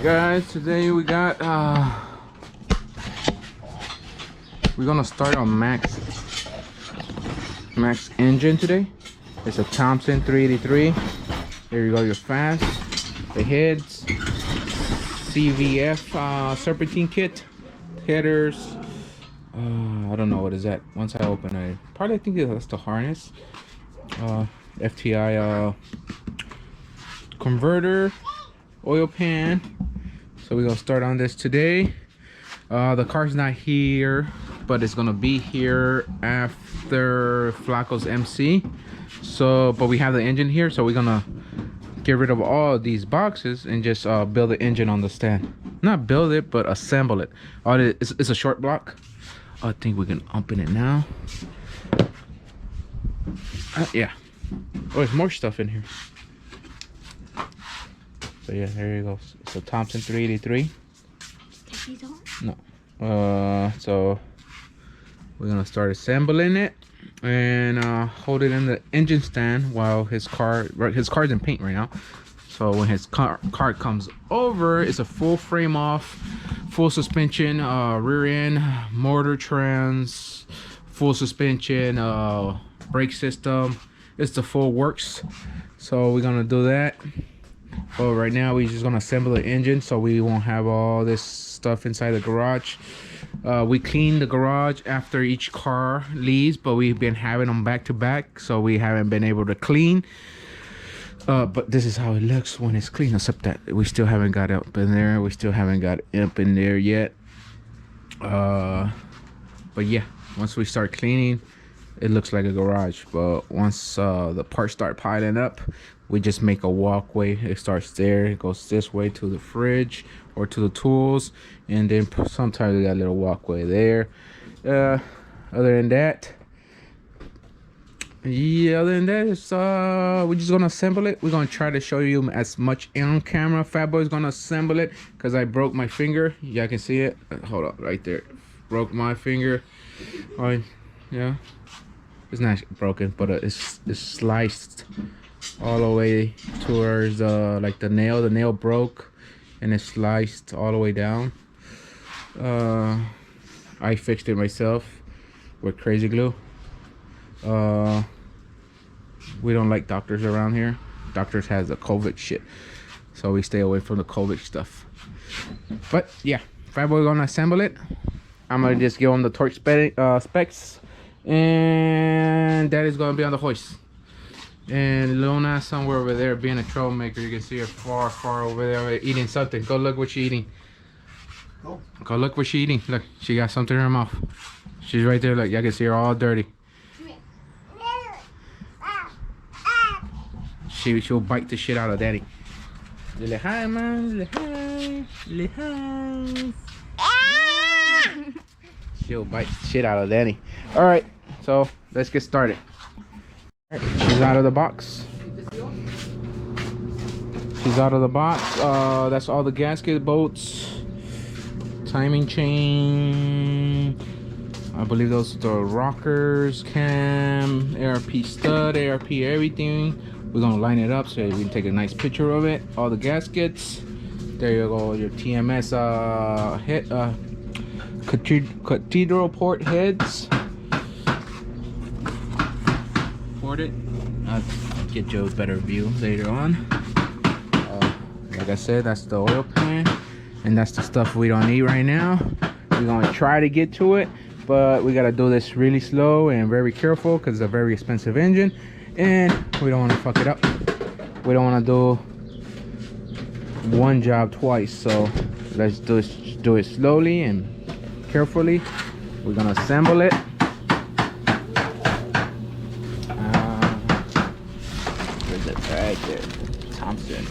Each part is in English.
Guys, today we got we're gonna start on Max engine today. It's a Thompson 383. There you go, your fast, the heads, CVF serpentine kit, headers. I don't know what is that. Once I open it, probably I think that's the harness. FTI converter, oil pan. So we're gonna start on this today. The car's not here, but it's gonna be here after Flaco's MC. So, but we have the engine here, so we're gonna get rid of all of these boxes and just build the engine on the stand. Not build it, but assemble it. It's a short block. I think we can open it now. Yeah. Oh, there's more stuff in here. So yeah, there you go. It's a Thompson 383. No. So we're gonna start assembling it and hold it in the engine stand while his car's in paint right now. So when his car comes over, it's a full frame off, full suspension, rear end, motor trans, full suspension, brake system. It's the full works. So we're gonna do that. But right now we're just gonna assemble the engine so we won't have all this stuff inside the garage. We clean the garage after each car leaves, but we've been having them back to back, so we haven't been able to clean. But this is how it looks when it's clean, except that we still haven't got up in there. We still haven't got up in there yet. But yeah, once we start cleaning, it looks like a garage. But once the parts start piling up, we just make a walkway. It starts there, it goes this way to the fridge or to the tools, and then sometimes we got a little walkway there. Other than that, it's we're just gonna assemble it. We're gonna try to show you as much on camera. Fatboy's gonna assemble it because I broke my finger. Y'all can see it. Hold up, right there. Broke my finger. Oh yeah, it's not broken, but it's sliced all the way towards like the nail. The nail broke and it's sliced all the way down. I fixed it myself with crazy glue. We don't like doctors around here. Doctors has the COVID shit, so we stay away from the COVID stuff. But yeah, Fatboy gonna assemble it. I'm gonna just give him the torque specs, and that is gonna be on the hoist. And Luna somewhere over there being a troublemaker. You can see her far over there eating something. Go look what she's eating. Go look what she's eating. Look, she got something in her mouth. She's right there. Look, y'all can see her all dirty. She'll bite the shit out of daddy. Little hi, man. Little hi. She'll bite the shit out of daddy. All right, so let's get started. She's out of the box. She's out of the box. That's all the gasket, bolts, timing chain. I believe those are the rockers, cam, ARP stud, ARP everything. We're gonna line it up so we can take a nice picture of it. All the gaskets. There you go. Your TMS head, cathedral port heads. It. I'll get you a better view later on. Like I said, that's the oil pan, and that's the stuff we don't need right now. We're gonna try to get to it, but we gotta do this really slow and very careful because it's a very expensive engine, and we don't want to fuck it up. We don't want to do one job twice, so let's do it slowly and carefully. We're gonna assemble it. Right there, Thompson.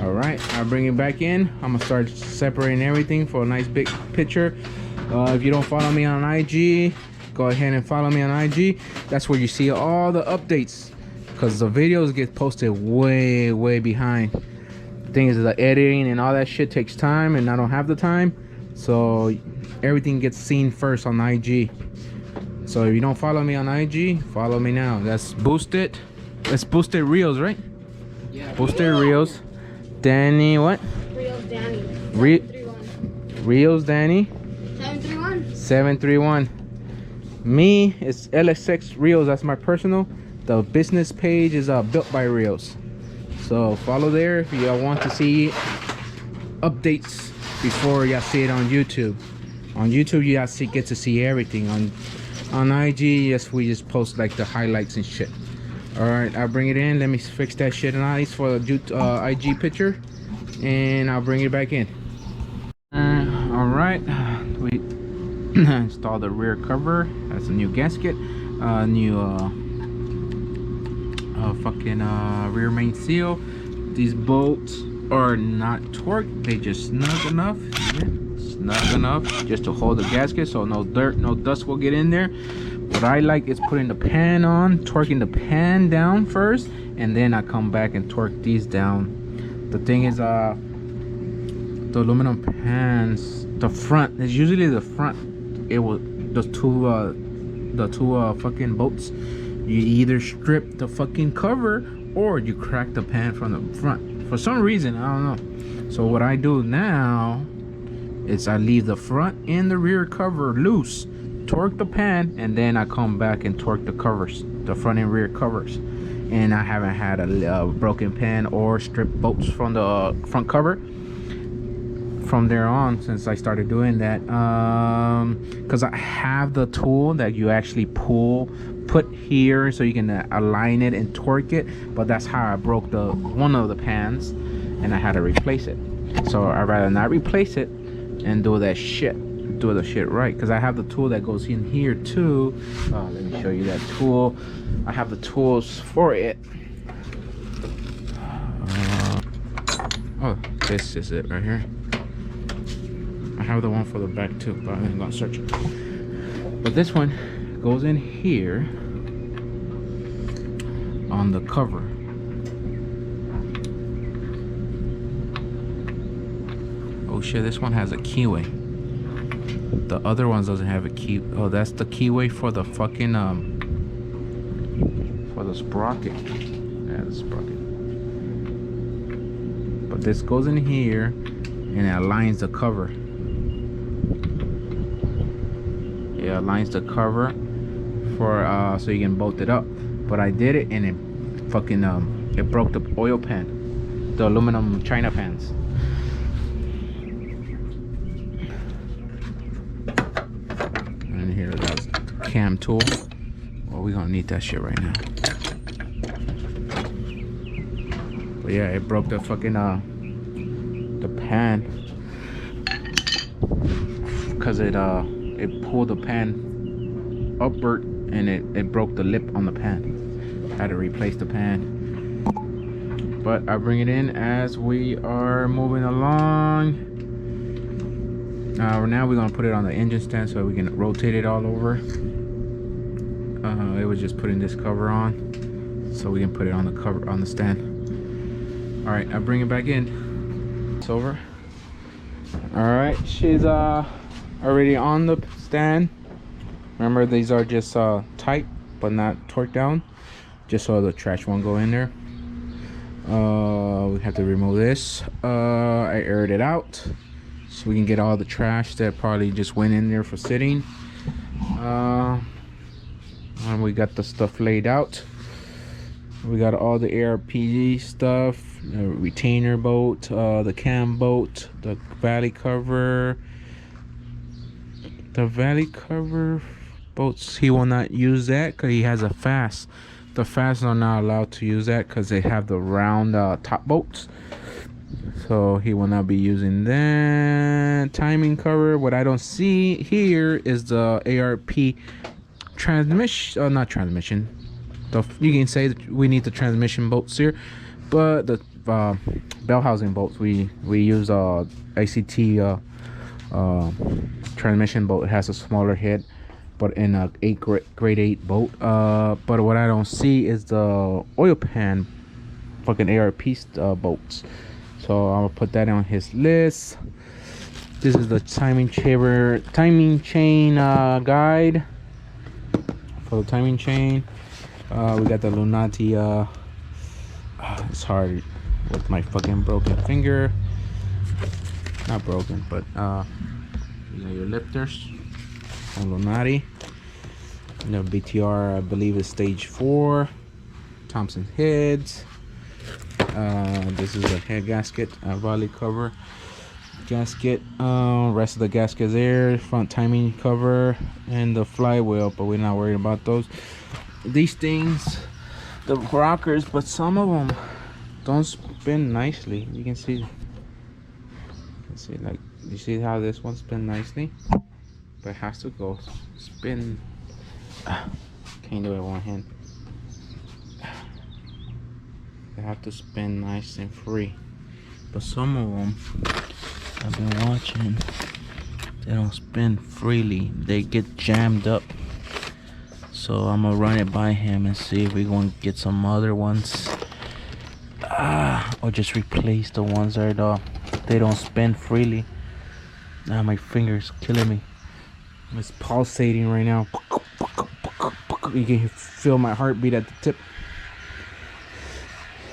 All right, I'll bring it back in. I'm gonna start separating everything for a nice big picture. If you don't follow me on IG, go ahead and follow me on IG. That's where you see all the updates, because the videos get posted way behind. The thing is, the editing and all that shit takes time, and I don't have the time, so everything gets seen first on IG. So if you don't follow me on IG, follow me now. That's Boosted. That's Boosted Reels, right? Yeah. Booster Rios. Danny, what? Rios Danny. Rios Danny. 731. 731. Me, it's LSX Rios. That's my personal. The business page is built by Rios. So follow there if y'all want to see updates before y'all see it on YouTube. On YouTube, you guys get to see everything. On IG, yes, we just post like the highlights and shit. All right, I'll bring it in. Let me fix that shit nice for the IG picture, and I'll bring it back in. All right, we installed the rear cover. That's a new gasket, new fucking rear main seal. These bolts are not torqued, they just snug enough, just to hold the gasket so no dirt, no dust will get in there. What I like is putting the pan on, torquing the pan down first, and then I come back and torque these down. The thing is, the aluminum pans, the front is usually the front. It will the two fucking bolts. You either strip the fucking cover or you crack the pan from the front. For some reason, I don't know. So what I do now is I leave the front and the rear cover loose, torque the pan, and then I come back and torque the covers, the front and rear covers. And I haven't had a broken pan or stripped bolts from the front cover from there on since I started doing that, because I have the tool that you actually put here so you can align it and torque it, but that's how I broke one of the pans and I had to replace it. So I'd rather not replace it and do the shit right, because I have the tool that goes in here too. Let me show you that tool. I have the tools for it. Oh, this is it right here. I have the one for the back too, but I'm gonna search it. But this one goes in here on the cover. Oh shit, this one has a keyway. The other ones doesn't have a key. Oh, that's the keyway for the fucking for the sprocket. Yeah, the sprocket. But this goes in here and it aligns the cover. It aligns the cover for so you can bolt it up. But I did it and it fucking it broke the oil pan, the aluminum China pans. And here that's the cam tool. Well, we're gonna need that shit right now. But yeah, it broke the fucking the pan because it pulled the pan upward and it broke the lip on the pan. I had to replace the pan, but I bring it in as we are moving along. Now we're gonna put it on the engine stand so we can rotate it all over. It was just putting this cover on so we can put it on the cover on the stand. All right, I bring it back in. It's over. All right, she's already on the stand. Remember, these are just tight but not torqued down, just so the trash won't go in there. We have to remove this. I aired it out so we can get all the trash that probably just went in there for sitting. And we got the stuff laid out. We got all the ARP stuff, the retainer bolt, the cam bolt, the valley cover. The valley cover bolts, he will not use that because he has a fast. The fasts are not allowed to use that because they have the round top bolts, so he will not be using that. Timing cover, what I don't see here is the ARP transmission, not transmission, you can say that we need the transmission bolts here, but the bell housing bolts, we use ACT transmission bolt. It has a smaller head, but in a grade 8 bolt. But what I don't see is the oil pan fucking ARP bolts, so I'll put that on his list. This is the timing chain guide for the timing chain. We got the Lunati. It's hard with my fucking broken finger. Not broken, but you got your lifters on Lunati. The BTR, I believe, is stage 4. Thompson heads. This is a head gasket, volley cover gasket. Rest of the gasket there, front timing cover, and the flywheel, but we're not worried about those. These things, the rockers, but some of them don't spin nicely. You can see, like, you see how this one spin nicely, but it has to go spin. Can't do it with one hand. They have to spin nice and free, but some of them I've been watching, they don't spin freely, they get jammed up. So I'm gonna run it by him and see if we're gonna get some other ones, or just replace the ones that they don't spin freely. Now my finger's killing me. It's pulsating right now. You can feel my heartbeat at the tip.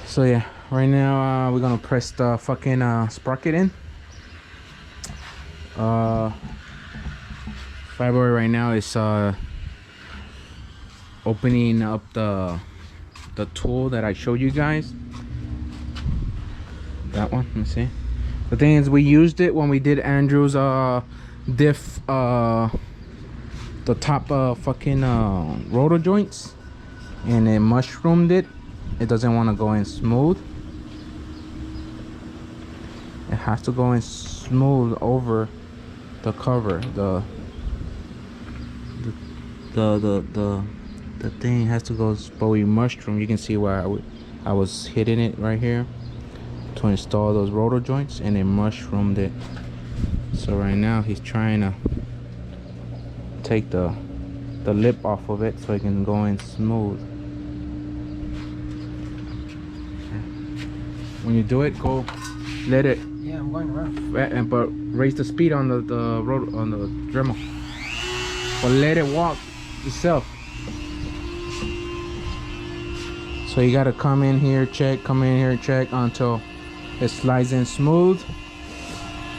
So yeah, right now we're gonna press the fucking sprocket in. February right now is opening up the tool that I showed you guys. That one, let me see. The thing is, we used it when we did Andrew's diff, the top fucking rotor joints, and it mushroomed it. It doesn't want to go in smooth. It has to go in smooth over the cover. The thing has to go, but we mushroom. You can see where I was hitting it right here to install those rotor joints, and it mushroomed it. So right now he's trying to take the lip off of it so it can go in smooth. When you do it, go let it. Yeah, I'm going around. But raise the speed on the rotor, on the Dremel. But let it walk itself. So you gotta come in here, check, come in here, check until it slides in smooth.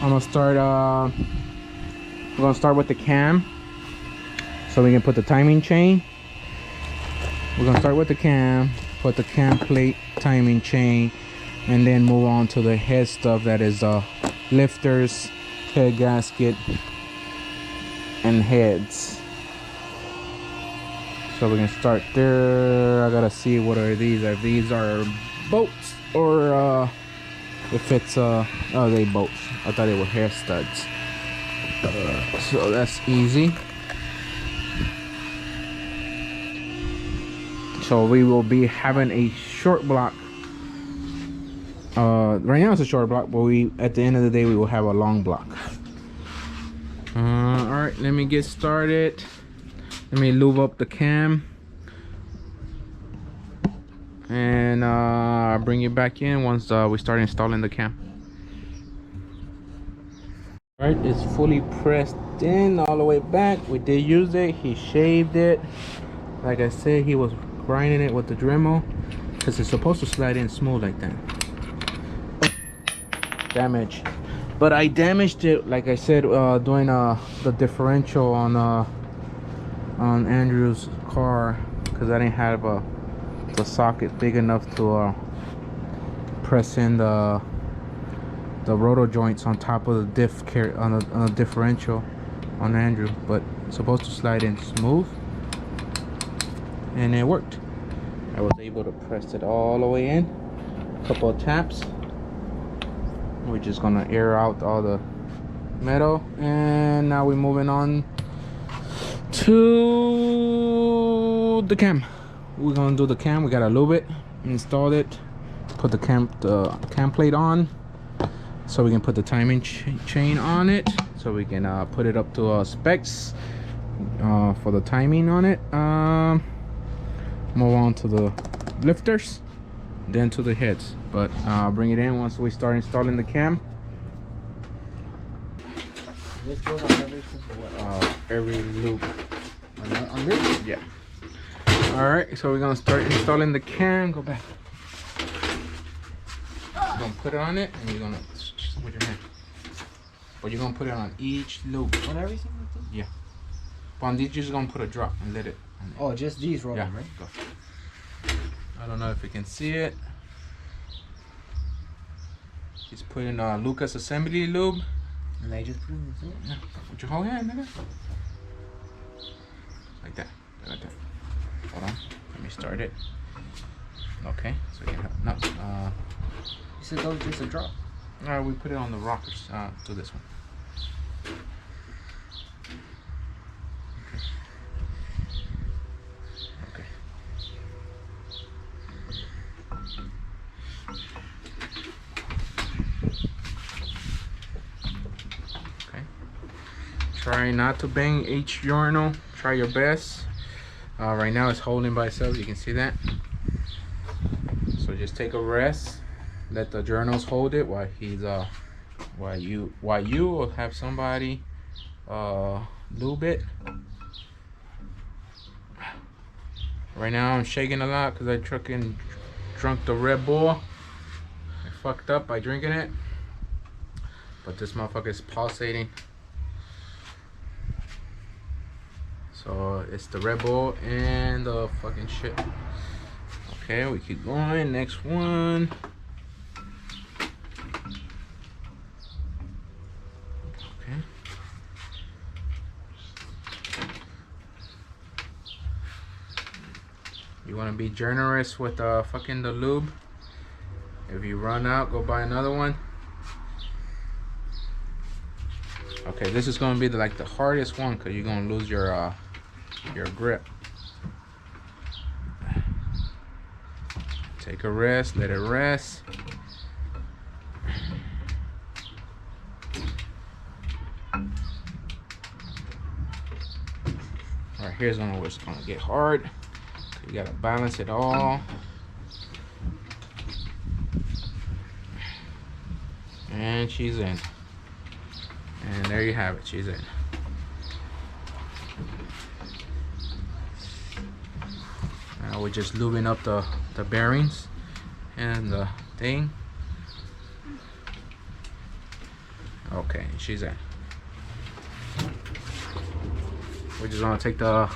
I'm gonna start. We're gonna start with the cam, so we can put the timing chain. We're gonna start with the cam, put the cam plate, timing chain, and then move on to the head stuff, that is lifters, head gasket, and heads. So we can start there. I gotta see what are these. If these are bolts or if it's oh, they bolts. I thought they were hair studs. So that's easy. So we will be having a short block. Right now it's a short block, but at the end of the day we will have a long block. All right, let me get started. Let me lube up the cam, and I'll bring you back in once we start installing the cam. All right, it's fully pressed in all the way back. We did use it. He shaved it. Like I said, he was grinding it with the Dremel because it's supposed to slide in smooth like that. Damage, but I damaged it, like I said, doing the differential on Andrew's car, because I didn't have the socket big enough to press in the rotor joints on top of the diff on the differential on Andrew, but it's supposed to slide in smooth, and it worked. I was able to press it all the way in, a couple of taps. We're just gonna air out all the metal, and now we're moving on to the cam. We're gonna do the cam. We gotta lube it, install it, put the cam plate on, so we can put the timing chain on it, so we can put it up to specs for the timing on it. Move on to the lifters, then to the heads, but bring it in once we start installing the cam. This goes on Every loop. On this? Yeah. All right, so we're gonna start installing the cam. Go back. You're gonna put it on it, and you're gonna with your hand. But you're gonna put it on each loop. On everything? Yeah. But on these, you're just gonna put a drop and let it. Oh, just these rolling, yeah, right? Go. I don't know if you can see it. He's putting Lucas assembly lube. And they just put in the thing? Yeah. With your whole hand, nigga. Like that. Like that. Hold on. Let me start it. Okay. So you can have no. You said those just a drop. We put it on the rockers. To this one. Okay. Okay. Try not to bang each urinal. Try your best. Right now it's holding by itself. You can see that. So just take a rest. Let the journals hold it while he's while you will have somebody lube it. Right now I'm shaking a lot because I drunk the Red Bull. I fucked up by drinking it, but this motherfucker is pulsating. So it's the Red Bull and the fucking shit. Okay, we keep going. Next one. Okay. You want to be generous with fucking the lube. If you run out, go buy another one. Okay, this is gonna be like the hardest one because you're gonna lose your grip. Take a rest, let it rest. Alright, here's one where it's gonna get hard. You gotta balance it all. And she's in. And there you have it, she's in. Now we're just lubing up the bearings and the thing. Okay, she's in. We're just gonna take the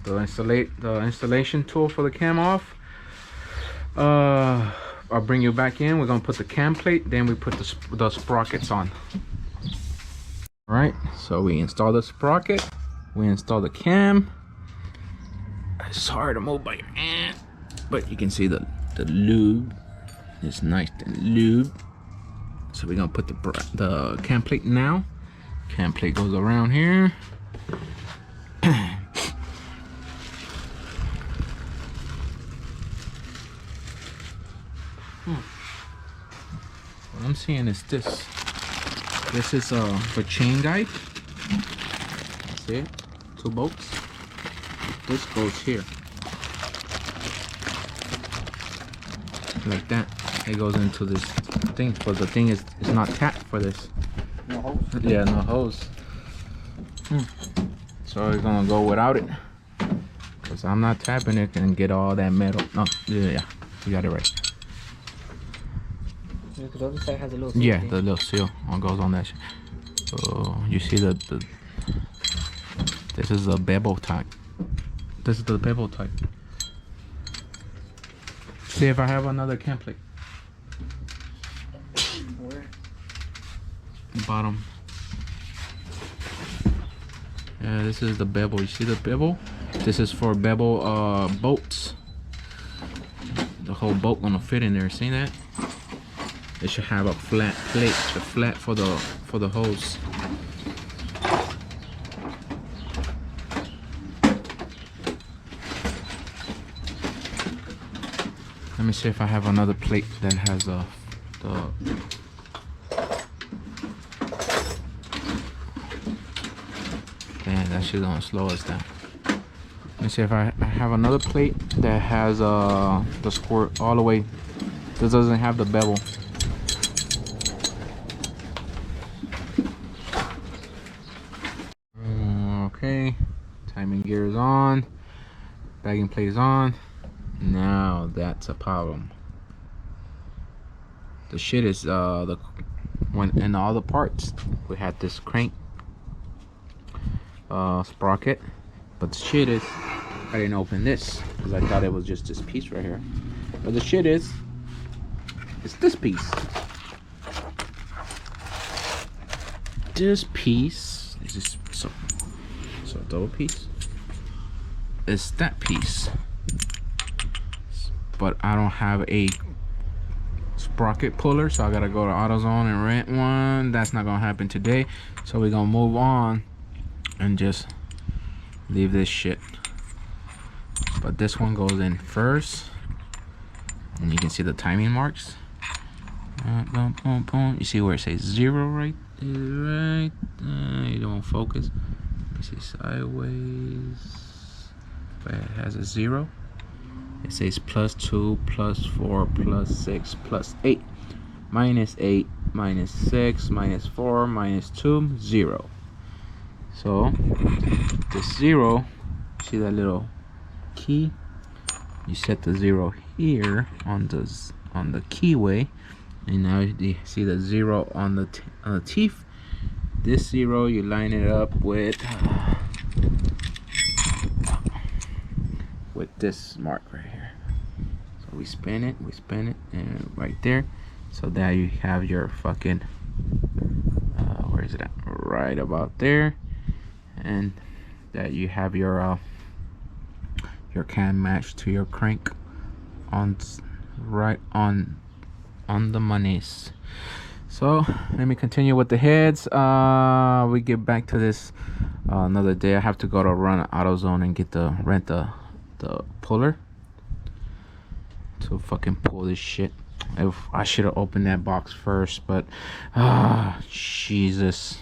installation tool for the cam off. I'll bring you back in. We're gonna put the cam plate, then we put the sprockets on. All right, so we install the sprocket, we install the cam. It's hard to move by your hand, but you can see the lube is nice and lube. So we're gonna put the cam plate now. Cam plate goes around here. What I'm seeing is this. This is for chain guide. See it? 2 bolts. This goes here. Like that. It goes into this thing, but the thing is not tapped for this. No hose? Yeah, no hose. So we're gonna go without it. Cause I'm not tapping it and get all that metal. No, yeah, you got it right. Because the other side has a little seal. Yeah, the little seal goes on that shit. So you see the this is a bevel type. This is the bevel type. See if I have another cam plate. Where? Bottom. Yeah, this is the bevel. You see the bevel? This is for bevel bolts. The whole bolt gonna fit in there. See that? It should have a flat plate, a flat for the hose. Let me see if I have another plate that has the. Man, that shit's gonna slow us down. Let me see if I have another plate that has the squirt all the way. This doesn't have the bevel. Okay, timing gear is on, bagging plate is on. Now that's a problem. The shit is when in all the parts we had this crank sprocket, but the shit is I didn't open this because I thought it was just this piece right here, but the shit is it's this piece. This piece is this so double piece. It's that piece, but I don't have a sprocket puller, so I gotta go to AutoZone and rent one. That's not gonna happen today, so we're gonna move on and just leave this shit. But this one goes in first, and you can see the timing marks. Boom, boom, boom. You see where it says 0 right there, right? You don't focus. You see sideways, but it has a 0. It says +2, +4, +6, +8, -8, -6, -4, -2, 0. So this 0, see that little key? You set the 0 here on the keyway, and now you see the 0 on the teeth. This 0 you line it up with this mark right here. So we spin it, and right there, so that you have your fucking where is it at? Right about there, and that you have your cam match to your crank on right on the monies. So let me continue with the heads. We get back to this another day. I have to go to run AutoZone and rent the puller to fucking pull this shit. If I should have opened that box first, but Jesus.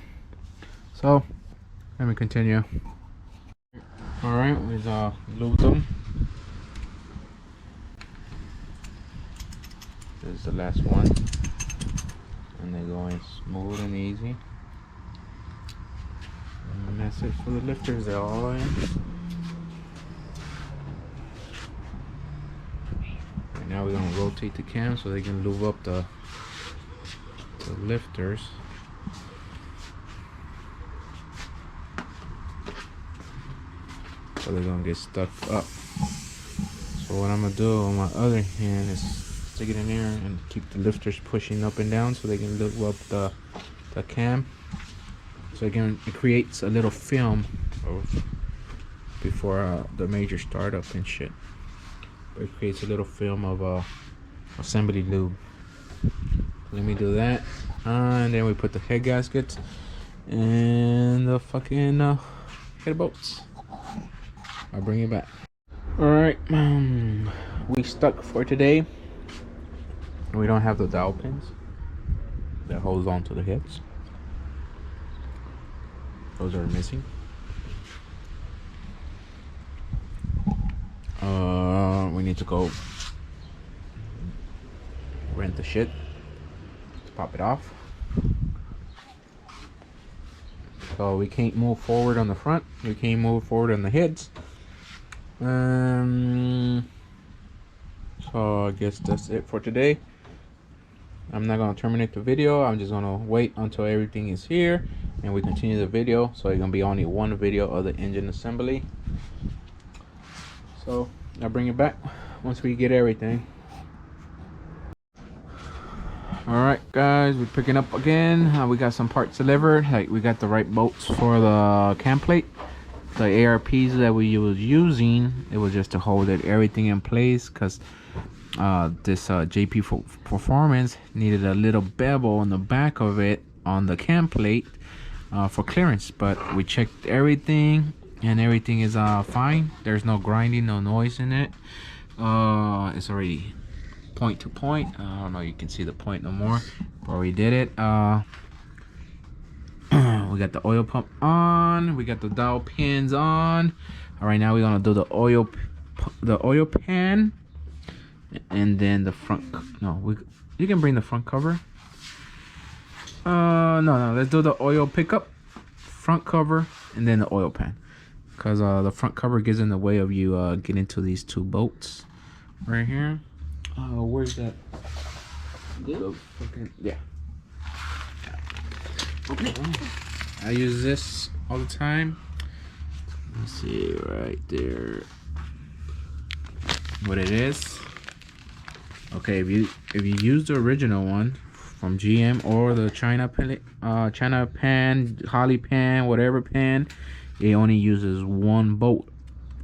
So let me continue. All right, we've lubed them. This is the last one, and they're going smooth and easy. And that's it for the lifters. They're all in. Right now we're gonna rotate the cam so they can lube up the lifters. So they're gonna get stuck up. So what I'm gonna do on my other hand is stick it in there and keep the lifters pushing up and down so they can lube up the cam. So again, it creates a little film before the major startup and shit. But it creates a little film of assembly lube. Let me do that, and then we put the head gaskets and the fucking head bolts. I'll bring it back. All right, we stuck for today. We don't have the dowel pins that holds on to the heads. Those are missing. We need to go rent the shit to pop it off. So we can't move forward on the front. We can't move forward on the heads. So I guess that's it for today. I'm not gonna terminate the video. I'm just gonna wait until everything is here and we continue the video. So it's gonna be only one video of the engine assembly. So I'll bring it back once we get everything. All right, guys, we're picking up again. We got some parts delivered. Like, we got the right bolts for the cam plate. The ARPs that we was using, it was just to hold everything in place, because this JP Performance needed a little bevel on the back of it on the cam plate for clearance. But we checked everything and everything is fine. There's no grinding, no noise in it. It's already point to point. I don't know, you can see the point no more, but we did it. We got the oil pump on, we got the dowel pins on. All right, now we're gonna do the oil pan, and then the front. You can bring the front cover. No, let's do the oil pickup, front cover, and then the oil pan, because the front cover gets in the way of you getting to these two bolts right here. Where's that? The fucking, yeah. Okay. I use this all the time. Let's see right there what it is. Okay, if you use the original one from GM or the China pan, Holly pan, whatever pan, it only uses one bolt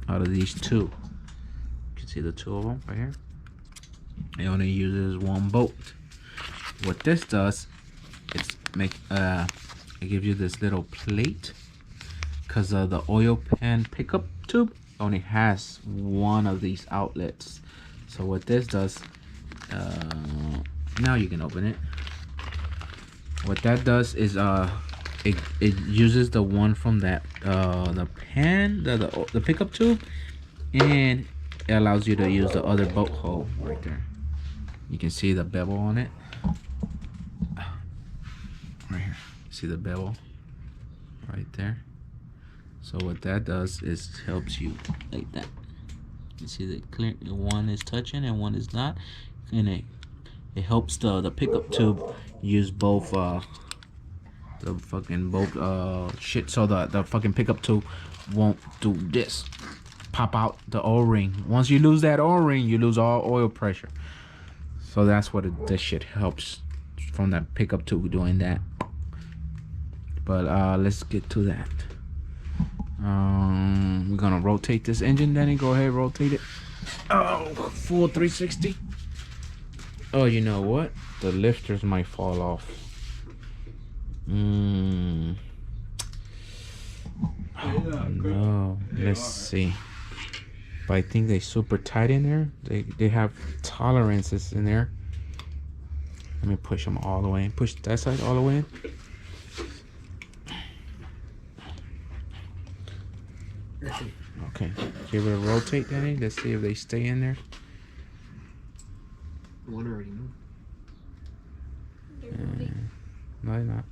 out of these two. You can see the two of them right here. It only uses one bolt. What this does, it's it gives you this little plate, because the oil pan pickup tube only has one of these outlets. So what this does, now you can open it. What that does is it uses the one from that the pan, the pickup tube, and it allows you to use the other bolt hole right there. You can see the bevel on it right here. See the bevel right there. So what that does is helps you like that. You see the clear, one is touching and one is not, and it helps the pickup tube use both the fucking both shit, so the fucking pickup tube won't do this, pop out the O-ring. Once you lose that O-ring, you lose all oil pressure. So that's what this shit helps from that pickup tube doing that. But let's get to that. We're gonna rotate this engine, Danny. Go ahead, rotate it. Oh, full 360. Oh, you know what? The lifters might fall off. Oh, no. Let's see. But I think they super tight in there. They have tolerances in there. Let me push them all the way in. Push that side all the way in. Okay, give it a rotate, Danny. Let's see if they stay in there. One already moved. No, they're not.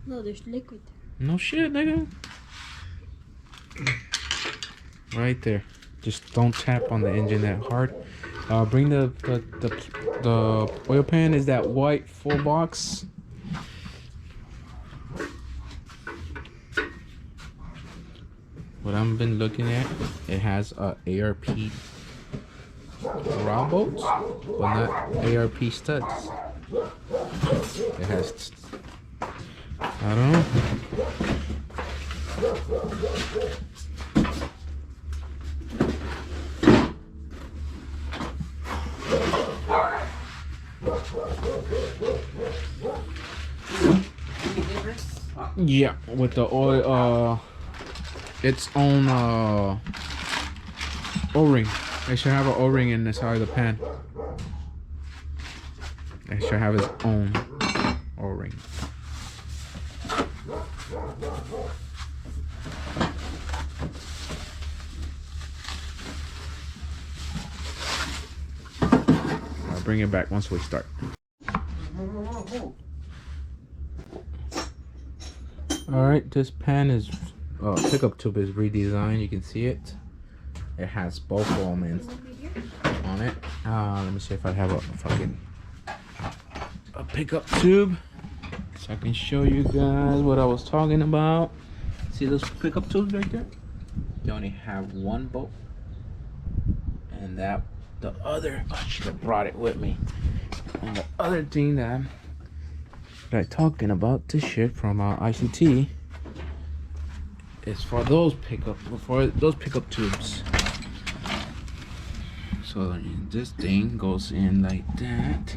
No, there's liquid. No shit, nigga. Right there. Just don't tap on the engine that hard. Bring the oil pan. Is that white full box? What I've been looking at, it has ARP raw bolts, but not ARP studs. It has, I don't know. Yeah, with the oil, its own O-ring. It should have an O-ring in the side of the pan. It should have its own O-ring. I'll bring it back once we start. Alright, this pan is pickup tube is redesigned. You can see it. It has both of them on it. Let me see if I have a pickup tube so I can show you guys what I was talking about. See those pickup tubes right there? They only have one bolt, and that the other, I should have brought it with me. And the other thing that I'm talking about, this shit from ICT, is for those pickup tubes. So this thing goes in like that.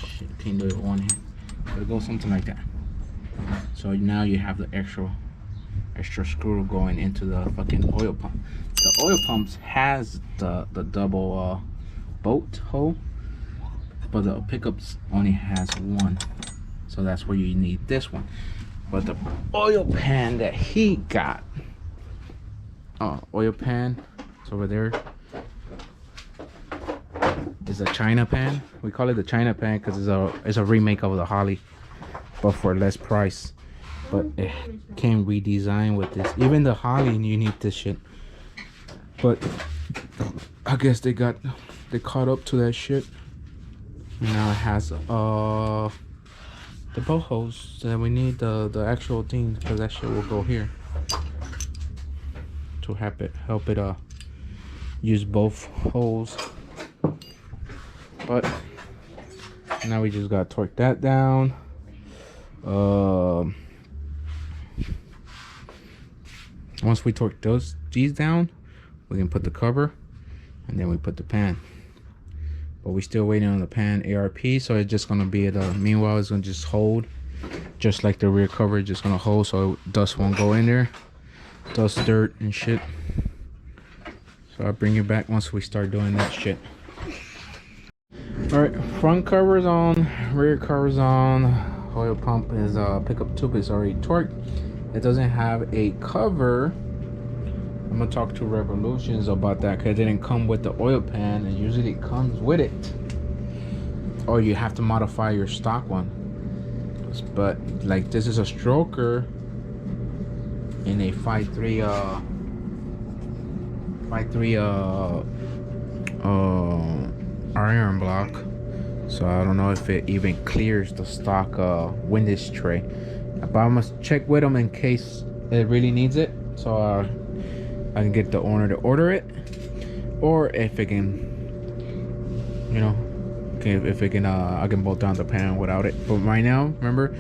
Shit, can't do it one hand. But it goes something like that. So now you have the extra screw going into the fucking oil pump. The oil pumps has the double bolt hole, but the pickups only has one. So that's where you need this one. But the oil pan that he got, oil pan It's over there. It's a China pan. We call it the China pan because it's a remake of the Harley, but for less price. But it came redesigned with this. Even the Harley, you need this shit. But I guess they caught up to that shit. And now it has the bolt hose that we need, the actual thing, because that shit will go here to help it use both holes. But now we just gotta torque that down. Once we torque these down, we can put the cover, and then we put the pan. But we're still waiting on the pan ARP, so it's just gonna be meanwhile it's gonna just hold, just like the rear cover, just gonna hold so dust won't go in there, dust, dirt, and shit. So I'll bring you back once we start doing that shit. All right, front cover's on, rear cover's on. Oil pump is pickup tube is already torqued. It doesn't have a cover. I'm gonna talk to Revolutions about that because it didn't come with the oil pan, and usually it comes with it, or you have to modify your stock one. But like, this is a stroker in a 5.3 iron block, so I don't know if it even clears the stock windage tray. But I must check with them in case it really needs it, so I can get the owner to order it, or if it can, you know, if it can, I can bolt down the pan without it. But right now, remember,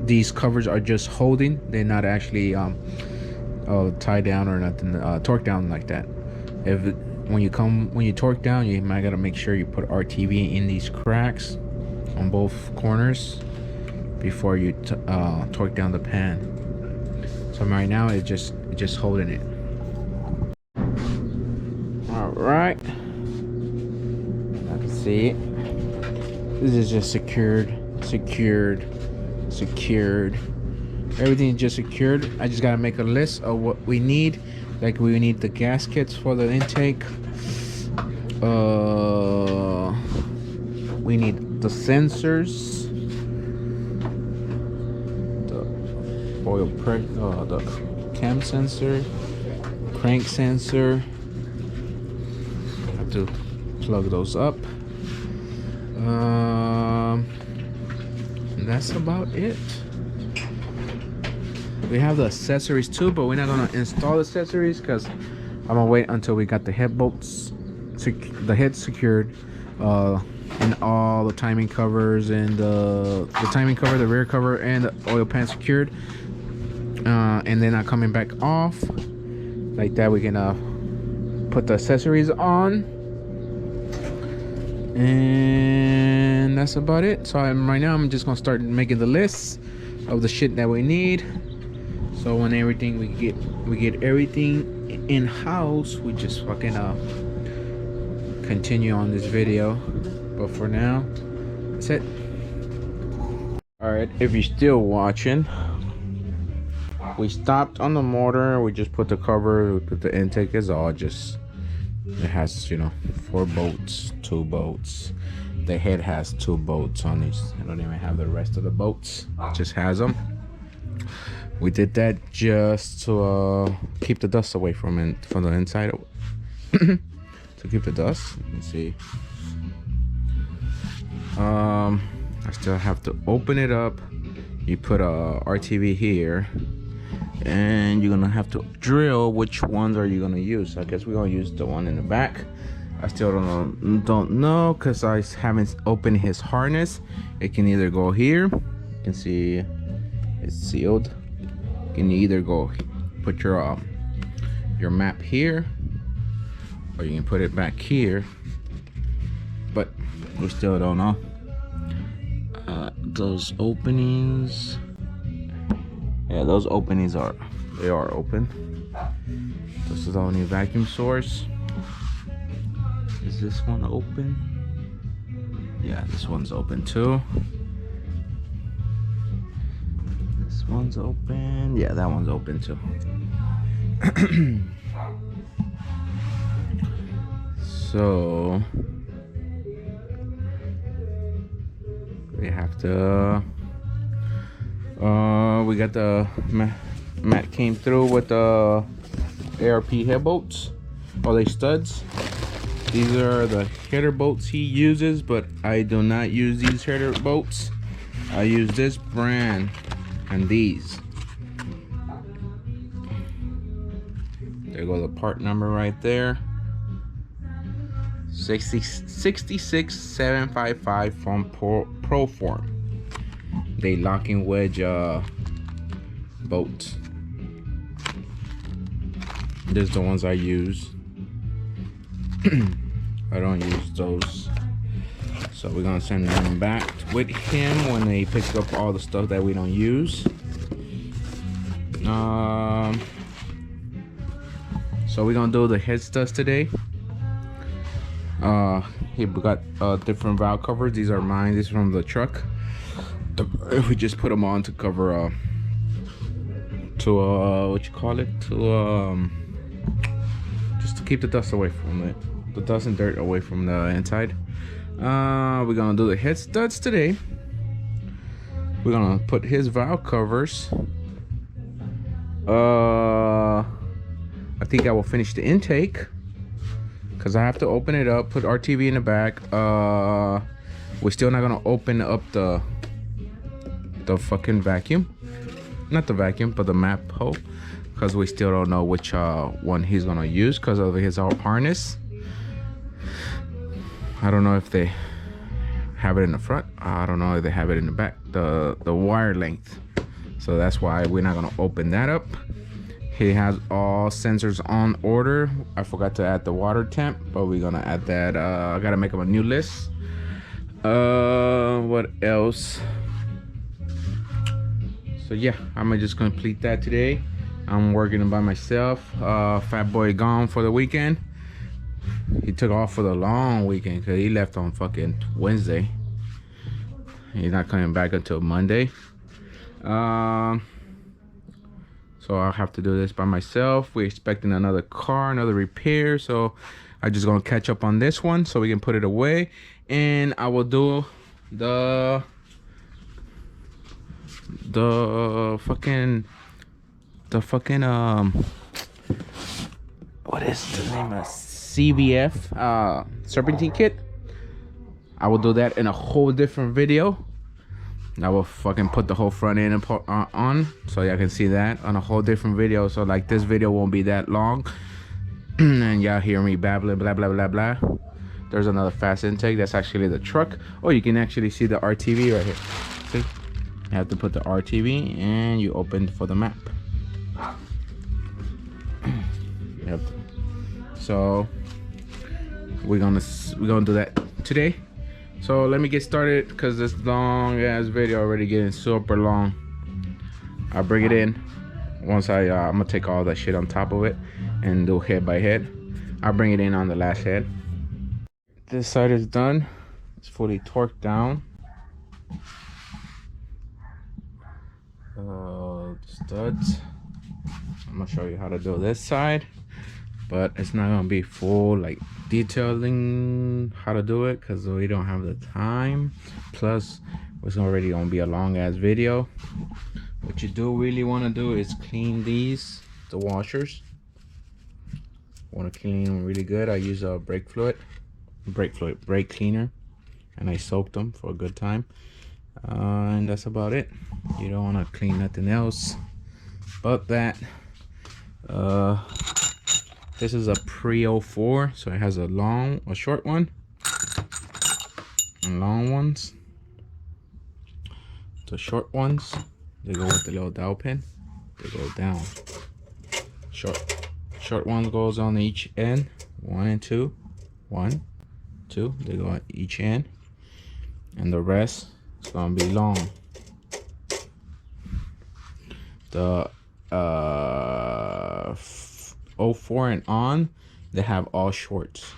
these covers are just holding; they're not actually tied down or nothing, torqued down like that. When you torque down, you might gotta make sure you put RTV in these cracks on both corners before you torque down the pan. So right now it's just holding it. All right, I can see it. This is just secured. Everything is just secured. I just gotta make a list of what we need. Like, we need the gaskets for the intake. We need the sensors, the oil pressure, the cam sensor, crank sensor. I have to plug those up. And that's about it. We have the accessories too, but we're not gonna install the accessories because I'm gonna wait until we got the head bolts, the head secured, and all the timing covers, and the timing cover, the rear cover, and the oil pan secured. And then coming back off like that, we can put the accessories on, and that's about it. So right now I'm just gonna start making the list of the shit that we need. So when everything we get everything in house, we just fucking continue on this video. But for now, that's it. All right, if you're still watching, we stopped on the motor. We just put the cover, we put the intake. Is all just, it has, you know, 4 bolts, 2 bolts. The head has 2 bolts on it. I don't even have the rest of the bolts. It just has them. We did that just to keep the dust away from the inside. To keep the dust. You can see. I still have to open it up. You put a RTV here, and you're gonna have to drill which ones are you gonna use. I guess we're gonna use the one in the back. I still don't know because I haven't opened his harness. It can either go here. You can see it's sealed. You can either go put your map here, or you can put it back here. But we still don't know. Those openings, yeah, those openings are open. This is the only vacuum source. Is this one open? Yeah, this one's open too. This one's open. Yeah, that one's open too. So we have to we got the Matt came through with the ARP head bolts, or they studs. These are the header bolts he uses, but I do not use these header bolts. I use this brand and these. There goes the part number right there. 66755 from Proform. They locking wedge bolts. These are the ones I use. I don't use those. So we're gonna send them back with him when they pick up all the stuff that we don't use. So we're gonna do the head studs today. He got different valve covers. These are mine. These are from the truck. We just put them on to cover what you call it, just to keep the dust away from it, the dust and dirt away from the inside. We're gonna do the head studs today. We're gonna put his valve covers. I think I will finish the intake because I have to open it up, put RTV in the back. We're still not gonna open up the fucking vacuum, not the vacuum, but the map hole, because we still don't know which one he's gonna use because of his harness. I don't know if they have it in the front. I don't know if they have it in the back, the wire length. So that's why we're not gonna open that up. He has all sensors on order. I forgot to add the water temp, but we're gonna add that. I gotta make him a new list. What else? So yeah, I'm just gonna complete that today. I'm working by myself. Fat boy gone for the weekend. He took off for the long weekend because he left on fucking Wednesday. He's not coming back until Monday. So I'll have to do this by myself. We're expecting another car, another repair. So I'm just gonna catch up on this one so we can put it away. And I will do the fucking what is the name of CVF serpentine kit. I will do that in a whole different video. I will fucking put the whole front end on so y'all can see that on a whole different video. So like this video won't be that long and y'all hear me babbling blah blah blah blah. There's another fast intake. That's actually the truck. Oh, you can actually see the RTV right here. See, you have to put the RTV and you open for the map. Yep. So we're gonna do that today. So let me get started because this long ass video already getting super long. I'll bring it in once I'm gonna take all that shit on top of it and do head by head. I'll bring it in on the last head. This side is done. It's fully torqued down. Studs. I'm gonna show you how to do this side, but it's not gonna be full like detailing how to do it because we don't have the time. Plus it's already gonna be a long ass video. What you do really want to do is clean the washers. Want to clean them really good. I use a brake cleaner, and I soaked them for a good time. And that's about it. You don't want to clean nothing else but that. This is a pre-04, so it has a short one and long ones. The short ones, they go with the little dowel pin. They go down. Short ones goes on each end. 1 and 2. 1, 2. They go on each end, and the rest is gonna be long. The 04 and on, they have all shorts.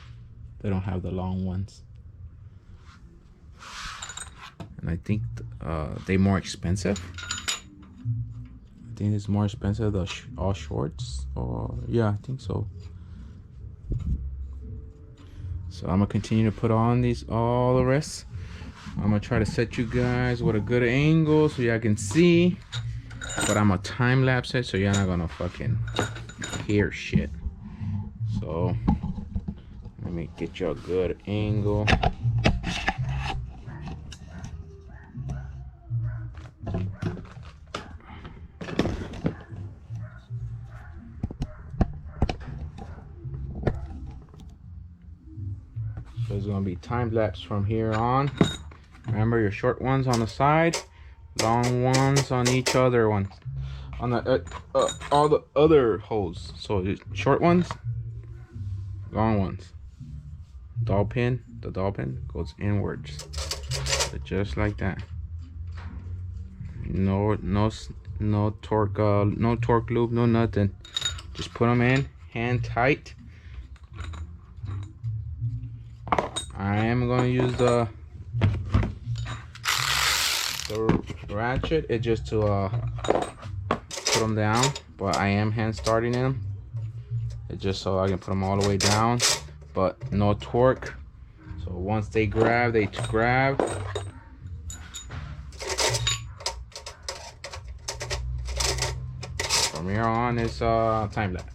They don't have the long ones. And I think they're more expensive. I think it's more expensive, all shorts. Or yeah, I think so. So I'm gonna continue to put on all the rest. I'm gonna try to set you guys with a good angle so y'all can see, but I'm gonna time lapse it so y'all not gonna fucking hear shit. So let me get you a good angle. So it's gonna be time lapse from here on. Remember your short ones on the side, long ones on each other one, on the all the other holes. So the short ones, long ones. The dowel pin goes inwards, so just like that. No torque, no torque loop, no nothing. Just put them in, hand tight. I am gonna use the ratchet. It's just to put them down, but I am hand starting them. It's just so I can put them all the way down, but no torque. So once they grab, they grab. From here on, it's time lapse.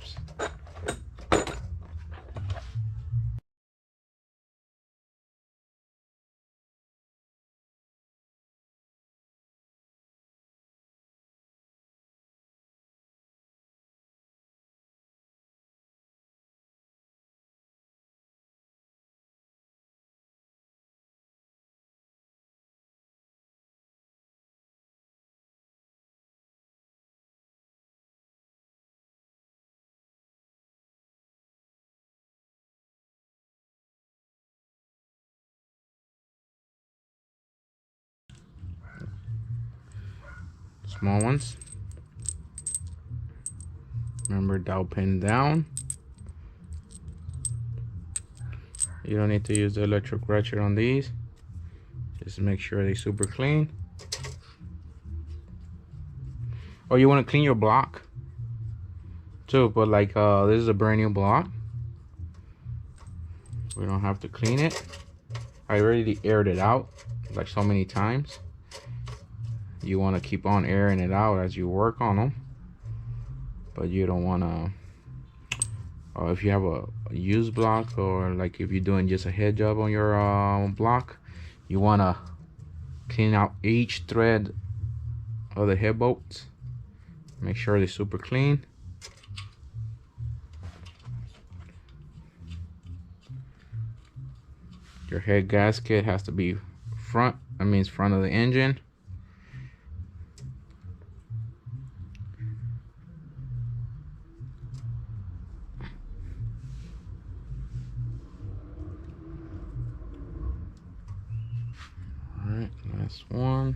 Small ones. Remember, dowel pin down. You don't need to use the electric ratchet on these. Just make sure they're super clean. Or you want to clean your block too, but like this is a brand new block. We don't have to clean it. I already aired it out like so many times. You want to keep on airing it out as you work on them, but you don't want to if you have a used block, or like if you're doing just a head job on your block, you want to clean out each thread of the head bolts. Make sure they're super clean. Your head gasket has to be front, that means front of the engine. Alright, last one.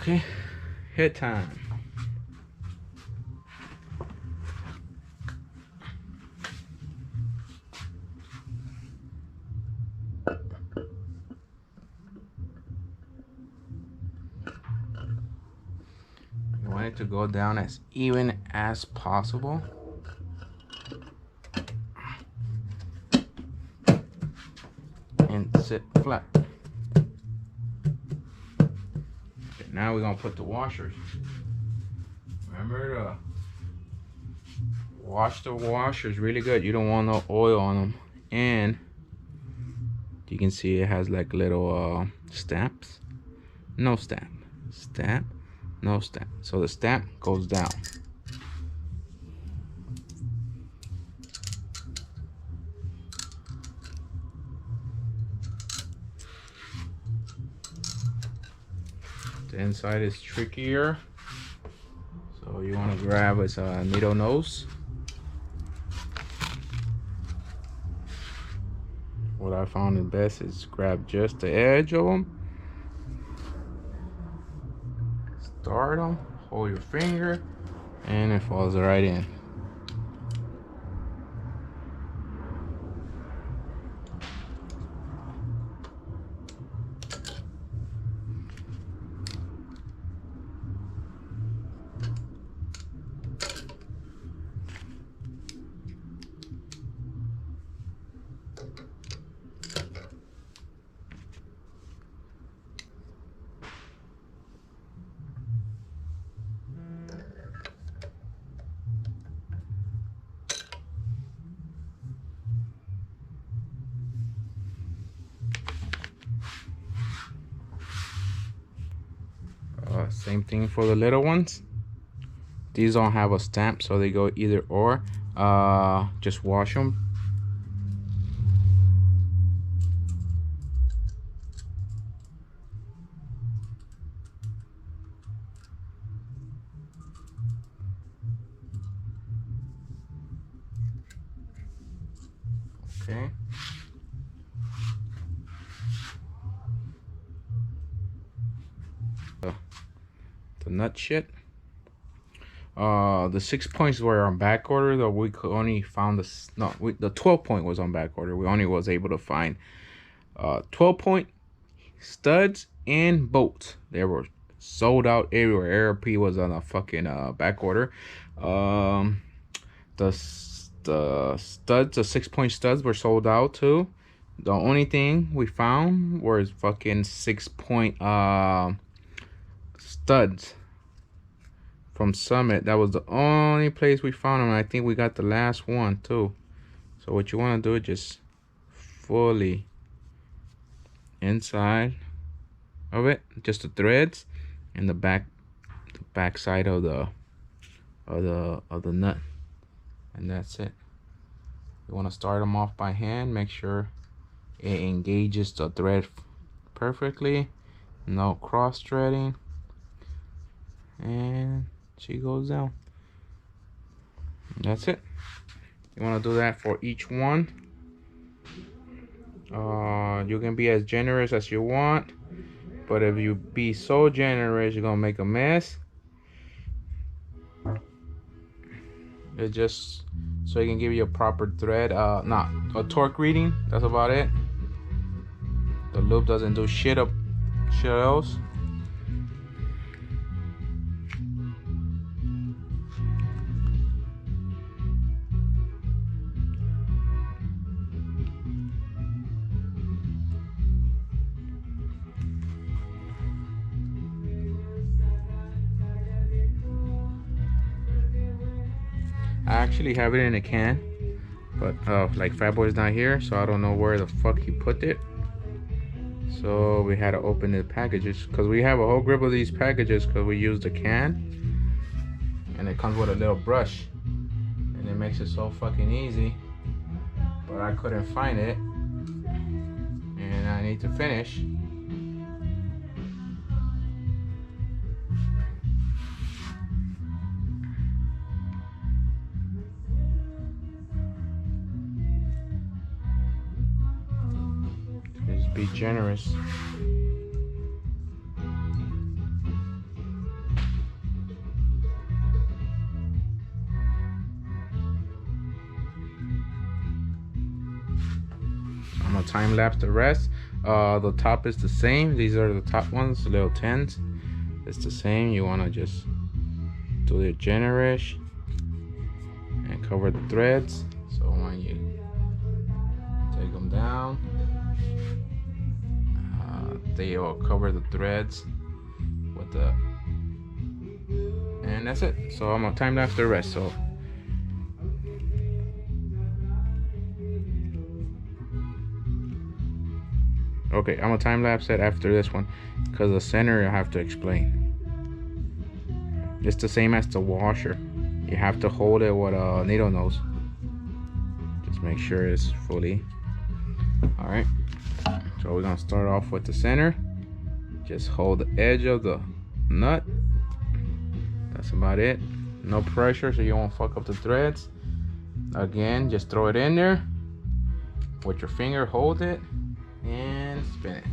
Okay, head time. You want it to go down as even as possible. And sit flat. Okay, now we're gonna put the washers. Remember to wash the washers really good. You don't want no oil on them. And you can see it has like little stamps. No stamp. Stamp. No stamp. So the stamp goes down. The inside is trickier, so you want to grab its needle nose. What I found the best is grab just the edge of them, start them, hold your finger, and it falls right in. Same thing for the little ones. These don't have a stamp, so they go either or. Just wash them. Okay. The nut shit. The 6 points were on back order, though we could only found the 12 point was on back order. We only was able to find 12 point studs and bolts. They were sold out everywhere. ARP was on a fucking back order. The studs, the 6 point studs were sold out too. The only thing we found was fucking 6 point studs from Summit. That was the only place we found them. I think we got the last one too. So what you want to do is just fully inside of it, just the threads and the back side of the nut, and that's it. You want to start them off by hand. Make sure it engages the thread perfectly, no cross threading, and she goes down. That's it. You want to do that for each one. You can be as generous as you want, but if you be so generous, you're gonna make a mess. It just so it can give you a proper thread, not a torque reading. That's about it. The loop doesn't do shit else. I actually have it in a can, but like Fat Boy's not here, so I don't know where the fuck he put it. So we had to open the packages, because we have a whole grip of these packages because we used a can, and it comes with a little brush, and it makes it so fucking easy. But I couldn't find it, and I need to finish. Just be generous. I'm gonna time lapse the rest. The top is the same. These are the top ones, the little 10s. It's the same. You want to just do the generous and cover the threads. So when you take them down, they will cover the threads with the, and that's it. So I'm gonna time lapse the rest. So okay, I'm gonna time lapse it after this one, because the center I have to explain. It's the same as the washer. You have to hold it with a needle nose. Just make sure it's fully. All right. So we're gonna start off with the center. Just hold the edge of the nut. That's about it. No pressure, so you won't fuck up the threads. Again, just throw it in there. With your finger, hold it and spin it.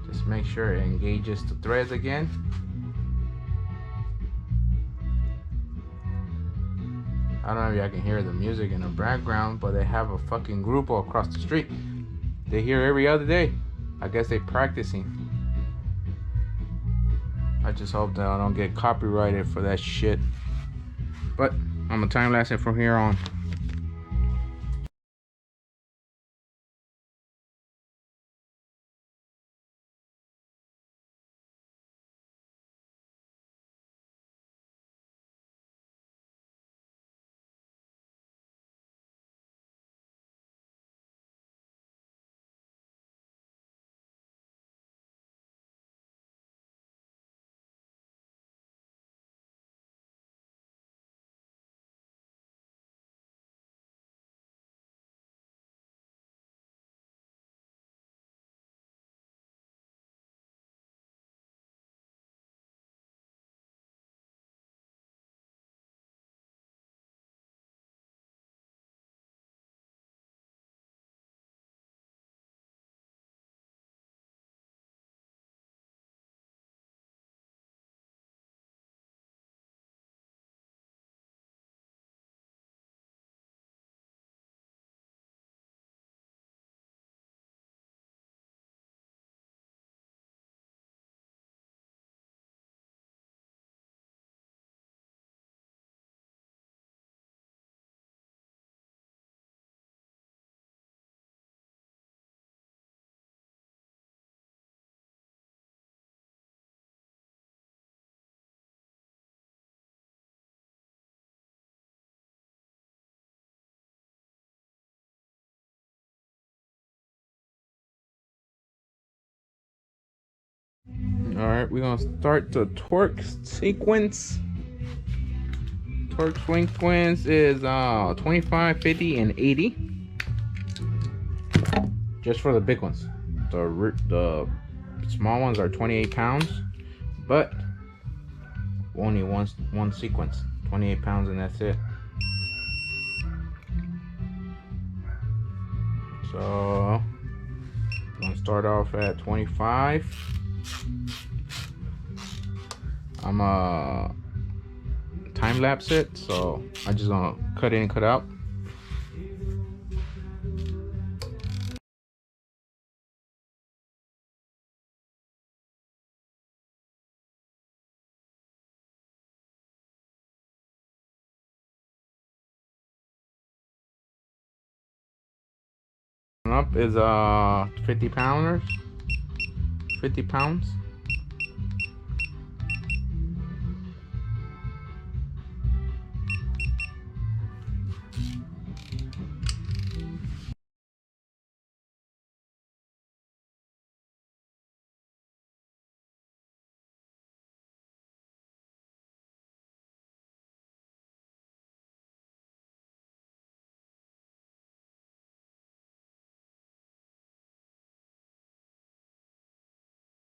Just make sure it engages the threads again. I don't know if y'all can hear the music in the background, but they have a fucking grupo across the street. They hear every other day. I guess they practicing. I just hope that I don't get copyrighted for that shit. But I'm gonna time lapse it from here on. All right, we're gonna start the torque sequence. Torque sequence is 25, 50, and 80. Just for the big ones. The small ones are 28 pounds, but only one sequence, 28 pounds, and that's it. So I'm gonna start off at 25. I'm time lapse it, so I'm just gonna cut in and cut out. Up is 50 pounders, 50 pounds.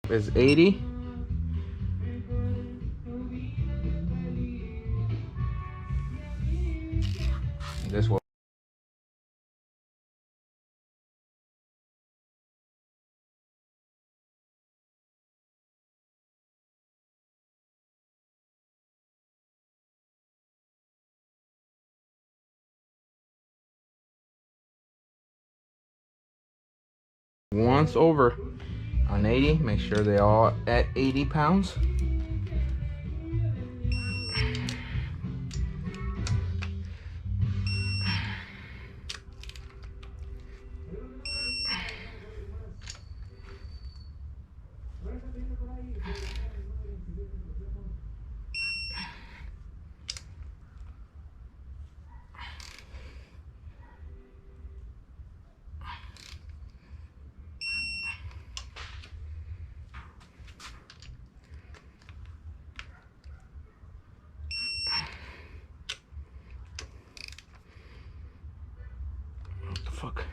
Is 80. This one. Once over on 80, make sure they all at 80 pounds. What the fuck?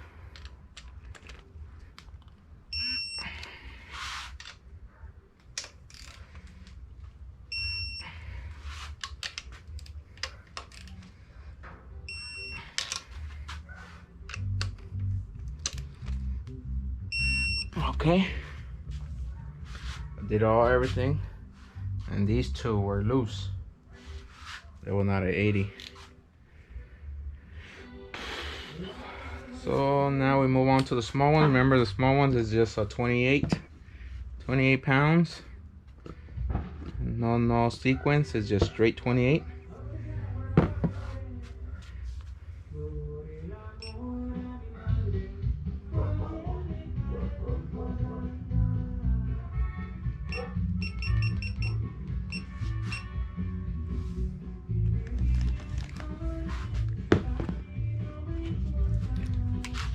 Okay, I did everything, and these two were loose. They were not at 80. So now we move on to the small ones. Remember, the small ones is just a 28 pounds. No sequence, it's just straight 28.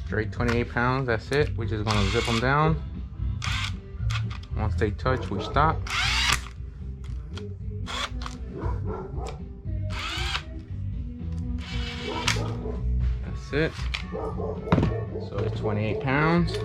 Straight 28 pounds, that's it. We're just gonna zip them down. Once they touch, we stop. That's it. So it's 28 pounds.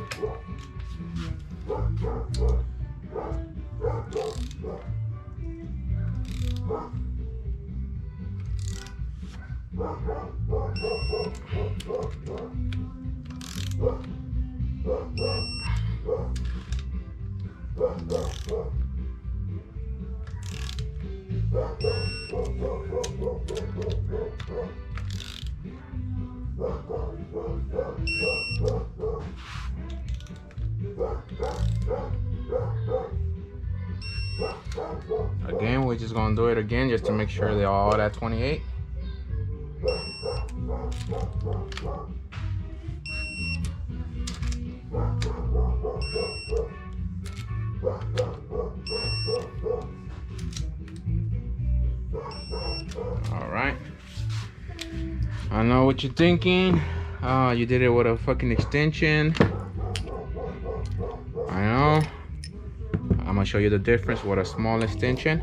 Again, we're just gonna do it again just to make sure they're all at 28. All right. I know what you're thinking. You did it with a fucking extension. I know. I'm gonna show you the difference with a small extension.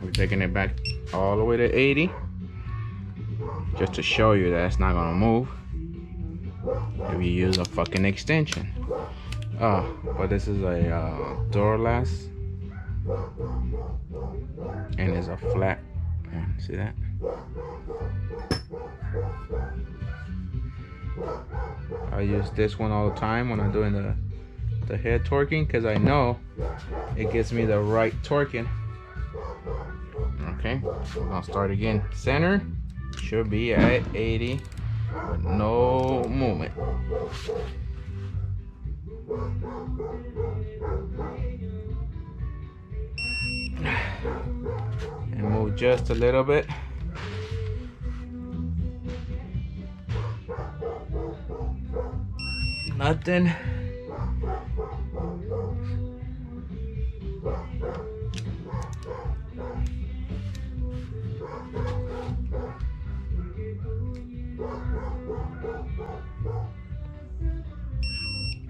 We're taking it back all the way to 80, just to show you that it's not gonna move if you use a fucking extension. But this is a Duralast, and it's a flat one. See that? I use this one all the time when I'm doing the head torquing, because I know it gives me the right torquing. Okay, we're gonna start again. Center should be at 80 with no movement. And move just a little bit. Nothing.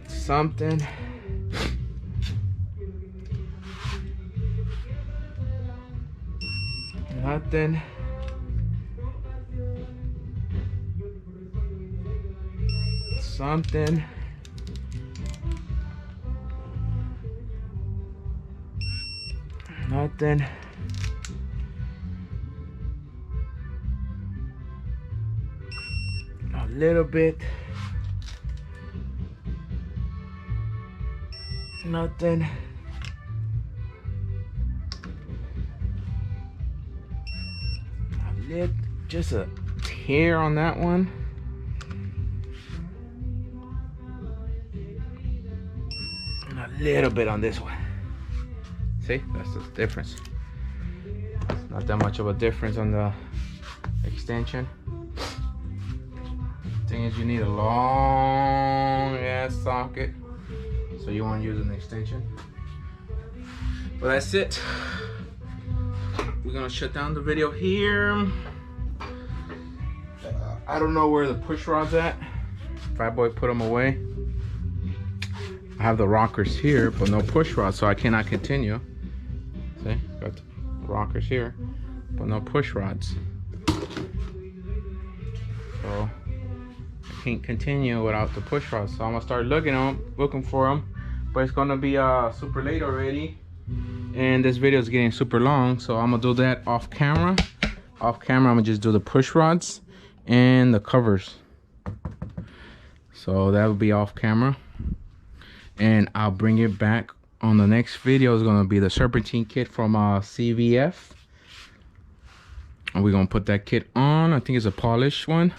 Something. Nothing. Something. Nothing. A little bit. Nothing. Just a tear on that one. And a little bit on this one. See, that's the difference. It's not that much of a difference on the extension. Thing is, you need a long ass socket, so you want to use an extension. But that's it. We're gonna shut down the video here. I don't know where the push rod's at. Fat Boy put them away. I have the rockers here, but no push rod, so I cannot continue. See, got the rockers here, but no push rods. So I can't continue without the push rods. So I'm gonna start looking for them. But it's gonna be super late already, and this video is getting super long. So I'm gonna do that off camera. Off camera, I'm gonna just do the push rods and the covers. So that will be off camera, and I'll bring it back on the next video. Is gonna be the serpentine kit from CVF, and we're gonna put that kit on. I think it's a polished one.